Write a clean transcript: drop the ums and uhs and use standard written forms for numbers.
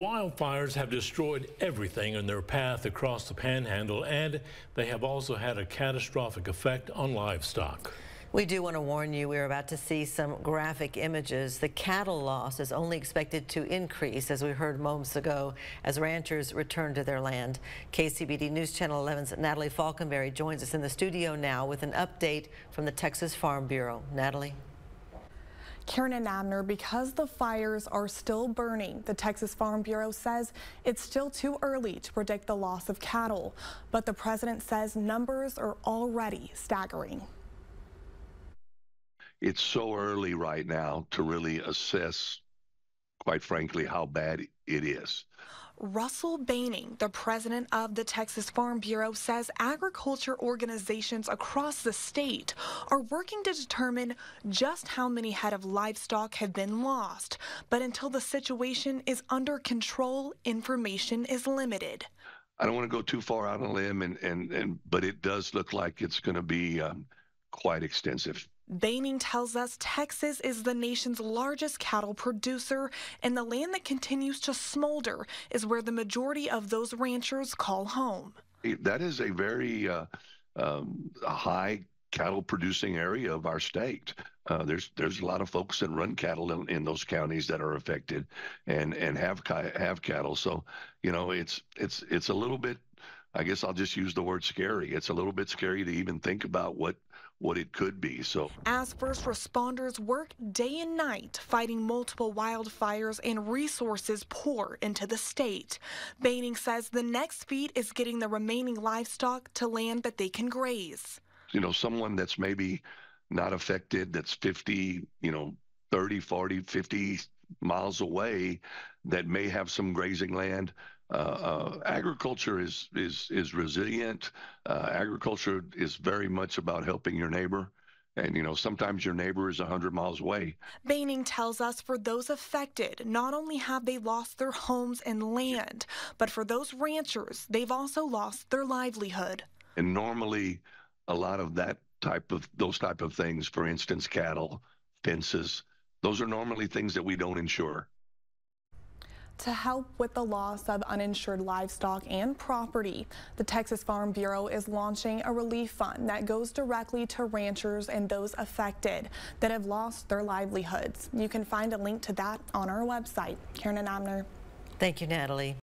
Wildfires have destroyed everything in their path across the Panhandle, and they have also had a catastrophic effect on livestock. We do want to warn you, we're about to see some graphic images. The cattle loss is only expected to increase, as we heard moments ago, as ranchers return to their land. KCBD News Channel 11's Natalie Falconberry joins us in the studio now with an update from the Texas Farm Bureau. Natalie. Karen and Abner, because the fires are still burning, the Texas Farm Bureau says it's still too early to predict the loss of cattle. But the president says numbers are already staggering. It's so early right now to really assess, quite frankly, how bad it is. Russell Baining, the president of the Texas Farm Bureau, says agriculture organizations across the state are working to determine just how many head of livestock have been lost. But until the situation is under control, information is limited. I don't want to go too far out on a limb, but it does look like it's going to be quite extensive. Baining tells us Texas is the nation's largest cattle producer, and the land that continues to smolder is where the majority of those ranchers call home. That is a very high cattle producing area of our state. There's a lot of folks that run cattle in those counties that are affected and have cattle. So, you know, it's a little bit, I guess I'll just use the word scary. It's a little bit scary to even think about what it could be. So, as first responders work day and night fighting multiple wildfires and resources pour into the state, Baining says the next feat is getting the remaining livestock to land that they can graze. You know, someone that's maybe not affected, that's 50, 30, 40, 50 miles away, that may have some grazing land. Agriculture is resilient. Agriculture is very much about helping your neighbor. And, sometimes your neighbor is 100 miles away. Baining tells us for those affected, not only have they lost their homes and land, but for those ranchers, they've also lost their livelihood. And normally, a lot of those type of things, for instance, cattle, fences, those are normally things that we don't insure. To help with the loss of uninsured livestock and property, the Texas Farm Bureau is launching a relief fund that goes directly to ranchers and those affected that have lost their livelihoods. You can find a link to that on our website. Karen and Abner. Thank you, Natalie.